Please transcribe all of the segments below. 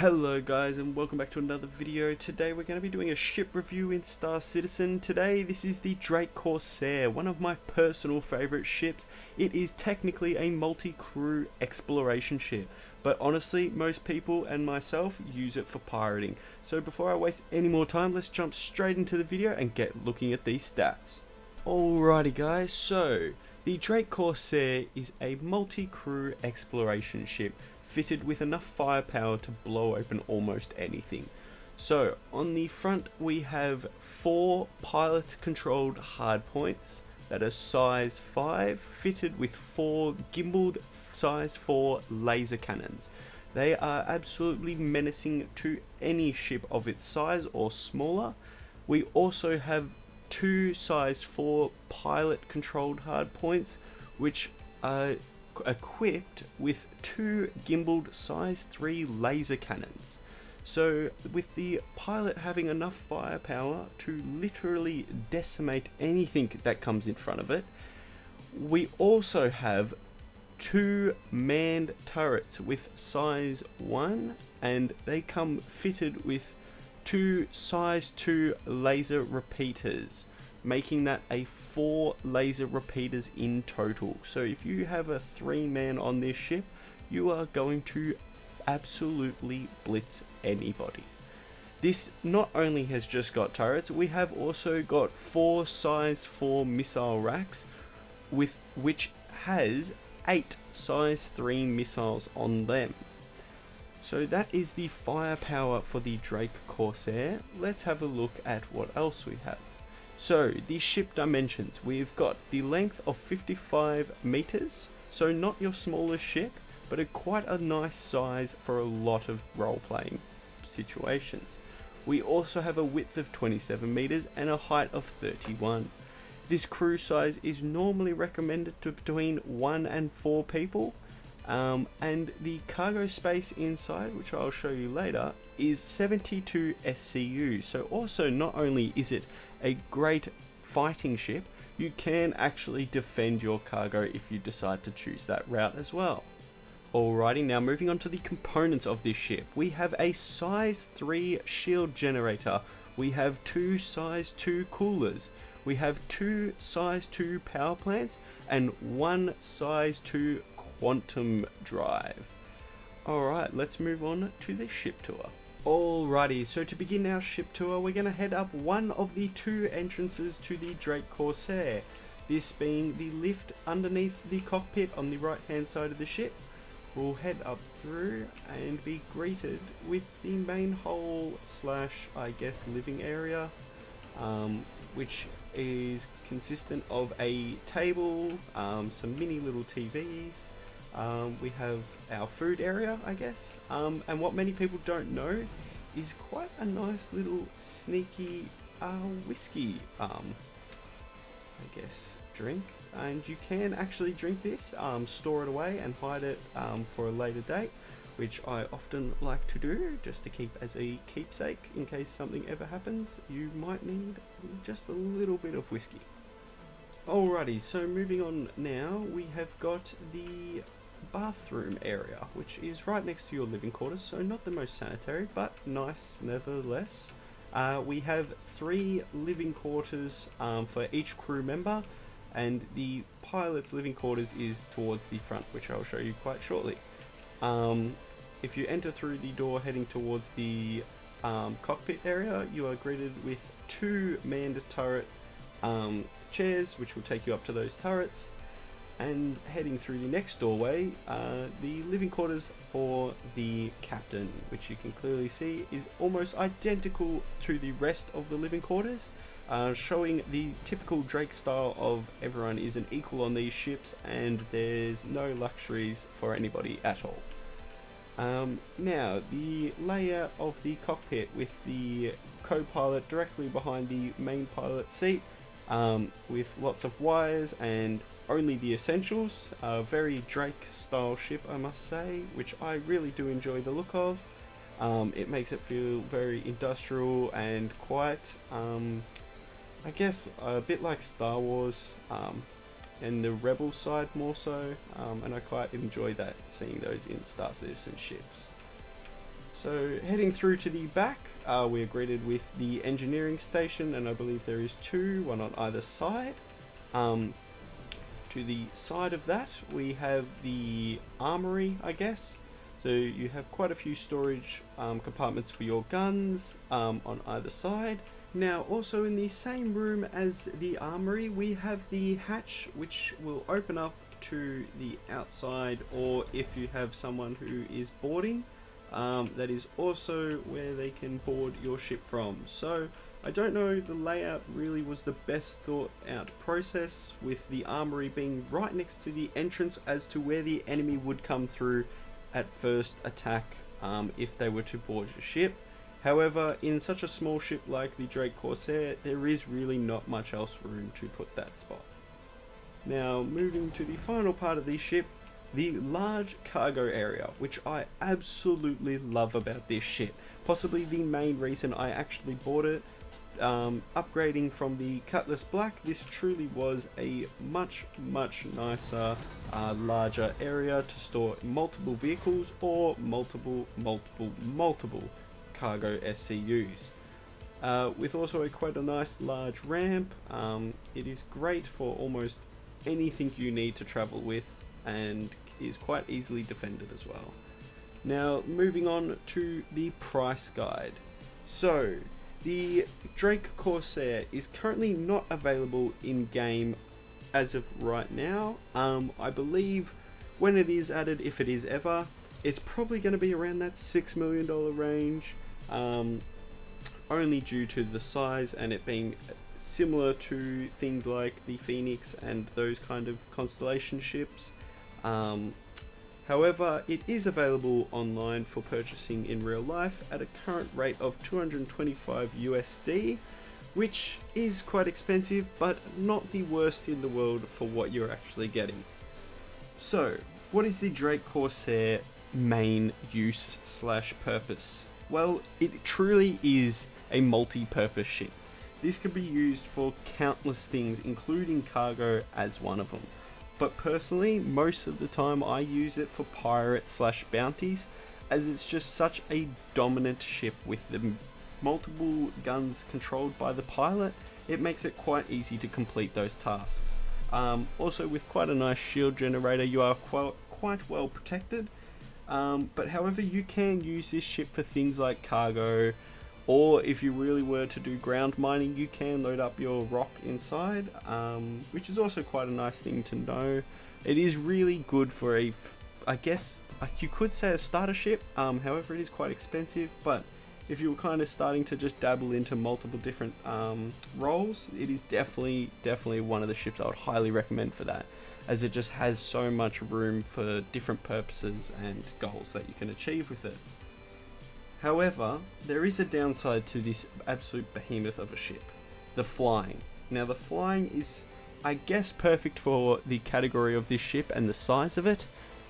Hello guys and welcome back to another video. Today we're going to be doing a ship review in Star Citizen. Today this is the Drake Corsair, one of my personal favourite ships. It is technically a multi-crew exploration ship, but honestly most people and myself use it for pirating. So before I waste any more time, let's jump straight into the video and get looking at these stats. Alrighty guys, so the Drake Corsair is a multi-crew exploration ship fitted with enough firepower to blow open almost anything. So on the front we have 4 pilot controlled hardpoints that are size 5, fitted with 4 gimbaled size 4 laser cannons. They are absolutely menacing to any ship of its size or smaller. We also have 2 size 4 pilot controlled hardpoints which are equipped with 2 gimbaled size 3 laser cannons. So with the pilot having enough firepower to literally decimate anything that comes in front of it, we also have 2 manned turrets with size 1, and they come fitted with 2 size 2 laser repeaters, making that a 4 laser repeaters in total. So if you have a 3-man on this ship, you are going to absolutely blitz anybody. This not only has just got turrets, we have also got 4 size 4 missile racks, with which has 8 size 3 missiles on them. So that is the firepower for the Drake Corsair. Let's have a look at what else we have. So the ship dimensions, we've got the length of 55 meters, so not your smallest ship, but quite a nice size for a lot of role-playing situations. We also have a width of 27 meters and a height of 31. This crew size is normally recommended to between 1 and 4 people, and the cargo space inside, which I'll show you later, is 72 SCU. So also not only is it a great fighting ship, you can actually defend your cargo if you decide to choose that route as well. Alrighty, now moving on to the components of this ship. We have a size 3 shield generator, we have 2 size 2 coolers, we have 2 size 2 power plants, and 1 size 2 quantum drive. Alright, let's move on to the ship tour. Alrighty, so to begin our ship tour, we're going to head up one of the 2 entrances to the Drake Corsair. This being the lift underneath the cockpit on the right hand side of the ship. We'll head up through and be greeted with the main hull slash, I guess, living area, which is consistent of a table, some mini little TVs. We have our food area, I guess, and what many people don't know is quite a nice little sneaky whiskey, I guess, drink, and you can actually drink this, store it away and hide it for a later date, which I often like to do just to keep as a keepsake in case something ever happens. You might need just a little bit of whiskey. Alrighty, so moving on now, we have got the bathroom area, which is right next to your living quarters, so not the most sanitary, but nice nevertheless. We have 3 living quarters for each crew member, and the pilot's living quarters is towards the front, which I'll show you quite shortly. If you enter through the door heading towards the cockpit area, you are greeted with 2 manned turret chairs, which will take you up to those turrets. And heading through the next doorway, the living quarters for the captain, which you can clearly see is almost identical to the rest of the living quarters, showing the typical Drake style of everyone is an equal on these ships and there's no luxuries for anybody at all. Now, the layout of the cockpit with the co-pilot directly behind the main pilot seat, with lots of wires and only the essentials. A very Drake style ship, I must say, which I really do enjoy the look of. It makes it feel very industrial and quite, I guess, a bit like Star Wars, and the Rebel side more so, and I quite enjoy that, seeing those in Star Citizen ships. So heading through to the back, we are greeted with the engineering station, and I believe there is two, one on either side. To the side of that, we have the armory, I guess. So you have quite a few storage compartments for your guns on either side. Now, also in the same room as the armory, we have the hatch, which will open up to the outside, or if you have someone who is boarding, that is also where they can board your ship from. So I don't know, the layout really was the best thought out process, with the armory being right next to the entrance as to where the enemy would come through at first attack if they were to board your ship. However, in such a small ship like the Drake Corsair, there is really not much else room to put that spot. Now, moving to the final part of the ship, the large cargo area, which I absolutely love about this ship. Possibly the main reason I actually bought it. Upgrading from the Cutlass Black, this truly was a much nicer, larger area to store multiple vehicles or multiple cargo SCUs. With also quite a nice large ramp. It is great for almost anything you need to travel with, and is quite easily defended as well. Now, moving on to the price guide. So, the Drake Corsair is currently not available in game as of right now. I believe when it is added, if it is ever, it's probably going to be around that $6 million range, only due to the size and it being similar to things like the Phoenix and those kind of constellation ships. However, it is available online for purchasing in real life at a current rate of 225 USD, which is quite expensive, but not the worst in the world for what you're actually getting. So, what is the Drake Corsair main use / purpose? Well, it truly is a multi-purpose ship. This can be used for countless things, including cargo as one of them. But personally, most of the time I use it for pirate / bounties, as it's just such a dominant ship with the multiple guns controlled by the pilot. It makes it quite easy to complete those tasks. Also, with quite a nice shield generator, you are quite well protected. But however, you can use this ship for things like cargo, or if you really were to do ground mining, you can load up your rock inside, which is also quite a nice thing to know. It is really good for I guess you could say a starter ship. However, it is quite expensive, but if you were kind of starting to just dabble into multiple different roles, it is definitely one of the ships I would highly recommend for that, as it just has so much room for different purposes and goals that you can achieve with it. However, there is a downside to this absolute behemoth of a ship: the flying. Now, the flying is, I guess, perfect for the category of this ship and the size of it.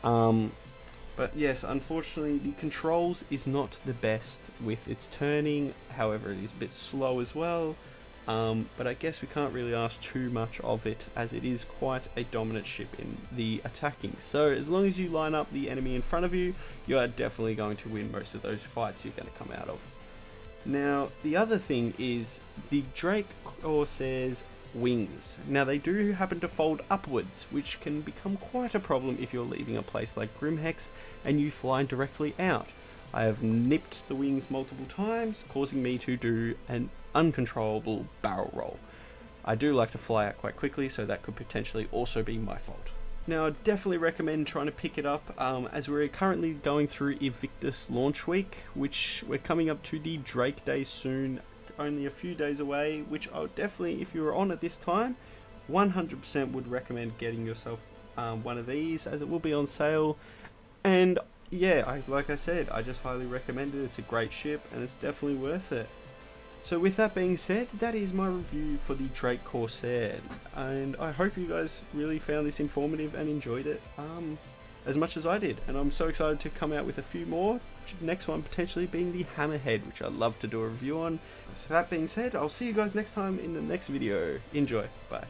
But yes, unfortunately, the controls is not the best with its turning. However, it is a bit slow as well. But I guess we can't really ask too much of it, as it is quite a dominant ship in the attacking. So as long as you line up the enemy in front of you, you are definitely going to win most of those fights you're going to come out of. Now, the other thing is the Drake Corsair's wings. Now, they do happen to fold upwards, which can become quite a problem if you're leaving a place like Grimhex and you fly directly out. I have nipped the wings multiple times, causing me to do an uncontrollable barrel roll. I do like to fly out quite quickly, so that could potentially also be my fault. Now, I definitely recommend trying to pick it up, as we're currently going through Invictus launch week, which we're coming up to the Drake Day soon, only a few days away, which I would definitely, if you were on at this time, 100% would recommend getting yourself one of these, as it will be on sale. And yeah, like I said, I just highly recommend it. It's a great ship and it's definitely worth it. So with that being said, that is my review for the Drake Corsair, and I hope you guys really found this informative and enjoyed it as much as I did. And I'm so excited to come out with a few more, next one potentially being the Hammerhead, which I'd love to do a review on. So that being said, I'll see you guys next time in the next video. Enjoy, bye.